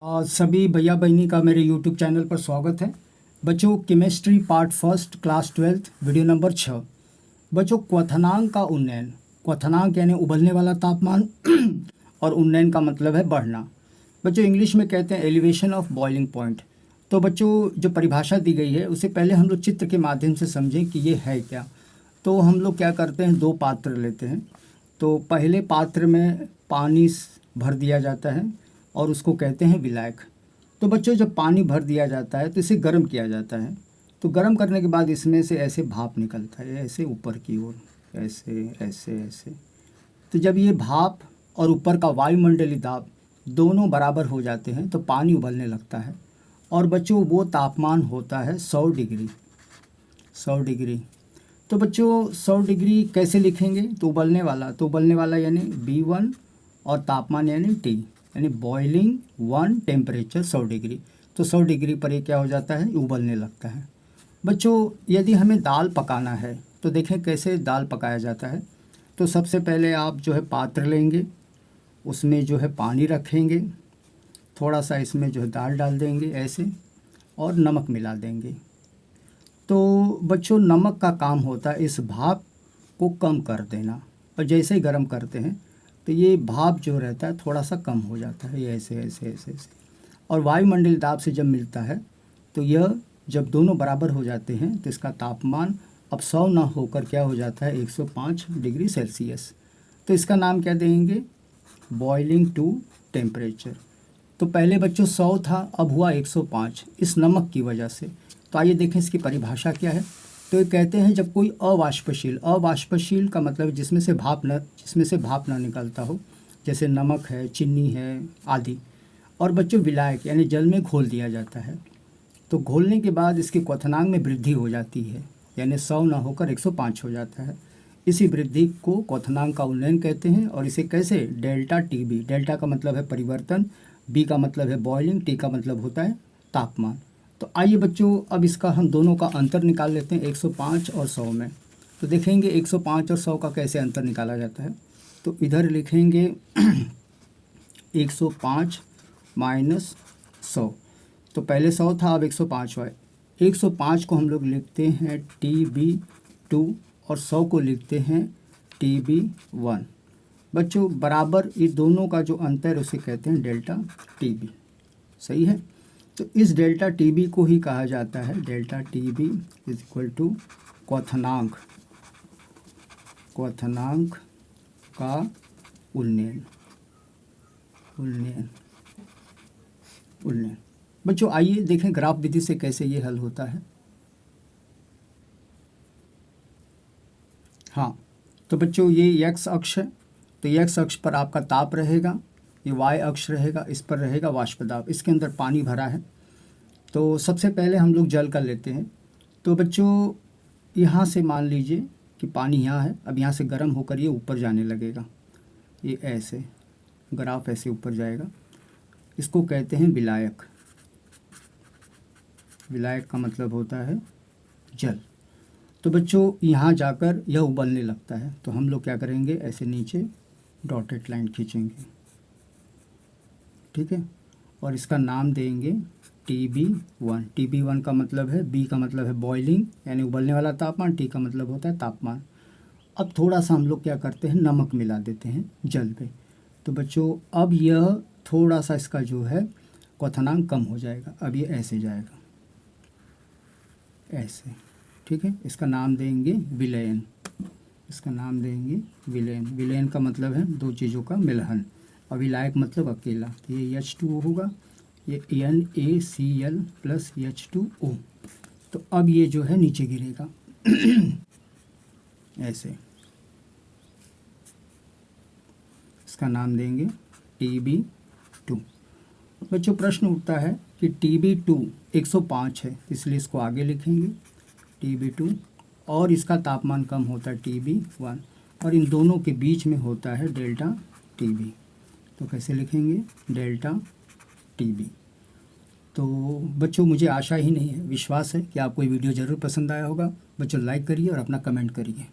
सभी भैया बहनी का मेरे YouTube चैनल पर स्वागत है। बच्चों, chemistry part first class 12 video number 6। बच्चों, क्वथनांक का उन्नयन। क्वथनांक यानी उबलने वाला तापमान और उन्नयन का मतलब है बढ़ना। बच्चों, इंग्लिश में कहते हैं एलिवेशन ऑफ बॉइलिंग पॉइंट। तो बच्चों, जो परिभाषा दी गई है उसे पहले हम लोग चित्र के माध्यम से समझें कि ये है क्या। तो हम लोग क्या करते हैं, दो पात्र लेते हैं। तो पहले पात्र में पानी भर दिया जाता है और उसको कहते हैं विलायक। तो बच्चों, जब पानी भर दिया जाता है तो इसे गर्म किया जाता है। तो गर्म करने के बाद इसमें से ऐसे भाप निकलता है, ऐसे ऊपर की ओर, ऐसे ऐसे ऐसे। तो जब ये भाप और ऊपर का वायुमंडलीय दाब दोनों बराबर हो जाते हैं तो पानी उबलने लगता है। और बच्चों, वो तापमान होता है 100 डिग्री। 100 डिग्री। तो बच्चों, 100 डिग्री कैसे लिखेंगे? तो उबलने वाला यानी B1 और तापमान यानी T, यानी बॉइलिंग 1 टेम्परेचर 100 डिग्री। तो 100 डिग्री पर ये क्या हो जाता है, उबलने लगता है। बच्चों, यदि हमें दाल पकाना है तो देखें कैसे दाल पकाया जाता है। तो सबसे पहले आप जो है पात्र लेंगे, उसमें जो है पानी रखेंगे, थोड़ा सा इसमें जो है दाल डाल देंगे ऐसे, और नमक मिला देंगे। तो बच्चों, नमक का काम होता है इस भाप को कम कर देना। और जैसे ही गर्म करते हैं तो ये भाप जो रहता है थोड़ा सा कम हो जाता है, ये ऐसे ऐसे ऐसे ऐसे। और वायुमंडलीय दाब से जब मिलता है तो यह जब दोनों बराबर हो जाते हैं तो इसका तापमान अब 100 ना होकर क्या हो जाता है, 105 डिग्री सेल्सियस। तो इसका नाम क्या देंगे, बॉइलिंग टू टेम्परेचर। तो पहले बच्चों 100 था, अब हुआ 105 इस नमक की वजह से। तो आइए देखें इसकी परिभाषा क्या है। तो ये कहते हैं जब कोई अवाष्पशील का मतलब जिसमें से भाप ना निकलता हो, जैसे नमक है, चीनी है आदि। और बच्चों, विलायक यानी जल में घोल दिया जाता है। तो घोलने के बाद इसके क्वथनांक में वृद्धि हो जाती है, यानी 100 ना होकर 105 हो जाता है। इसी वृद्धि को क्वथनांक का उन्नयन कहते हैं। और इसे कैसे, डेल्टा TB। डेल्टा का मतलब है परिवर्तन, B का मतलब है बॉइलिंग, T का मतलब होता है तापमान। तो आइए बच्चों, अब इसका हम दोनों का अंतर निकाल लेते हैं 105 और 100 में। तो देखेंगे 105 और 100 का कैसे अंतर निकाला जाता है। तो इधर लिखेंगे 105 माइनस 100। तो पहले 100 था, अब 105 हुआ है। 105 को हम लोग लिखते हैं TB2 और 100 को लिखते हैं TB1। बच्चों, बराबर ये दोनों का जो अंतर है उसे कहते हैं डेल्टा TB। सही है। तो इस डेल्टा TB को ही कहा जाता है, delta TB is equal to क्वथनांक का उन्नयन। बच्चों, आइए देखें ग्राफ विधि से कैसे ये हल होता है। हाँ, तो बच्चों ये x अक्ष है। तो x अक्ष पर आपका ताप रहेगा, ये y अक्ष रहेगा, इस पर रहेगा वाष्प दाब। इसके अंदर पानी भरा है। तो सबसे पहले हम लोग जल का लेते हैं। तो बच्चों, यहाँ से मान लीजिए कि पानी यहाँ है, अब यहाँ से गर्म होकर ये ऊपर जाने लगेगा, ये ऐसे ग्राफ ऐसे ऊपर जाएगा। इसको कहते हैं विलायक। विलायक का मतलब होता है जल। तो बच्चों, यहाँ जाकर यह उबलने लगता है। तो हम लोग क्या करेंगे, ऐसे नीचे डॉटेड लाइन खींचेंगे, ठीक है। और इसका नाम देंगे TB1। TB1 का मतलब है, B का मतलब है बॉइलिंग यानी उबलने वाला तापमान, T का मतलब होता है तापमान। अब थोड़ा सा हम लोग क्या करते हैं, नमक मिला देते हैं जल पे। तो बच्चों, अब यह थोड़ा सा इसका जो है क्वथनांक कम हो जाएगा। अब ये ऐसे जाएगा, ऐसे, ठीक है। इसका नाम देंगे विलयन। विलयन का मतलब है दो चीज़ों का मिलहन। और विलायक मतलब अकेला। तो ये H2O होगा, ये NaCl प्लस H2O। तो अब ये जो है नीचे गिरेगा ऐसे। इसका नाम देंगे TB2। बच्चों, प्रश्न उठता है कि TB2 105 है, इसलिए इसको आगे लिखेंगे TB2। और इसका तापमान कम होता है TB1, और इन दोनों के बीच में होता है डेल्टा TB। तो कैसे लिखेंगे, डेल्टा TB। तो बच्चों, मुझे आशा ही नहीं है, विश्वास है कि आपको ये वीडियो ज़रूर पसंद आया होगा। बच्चों, लाइक करिए और अपना कमेंट करिए।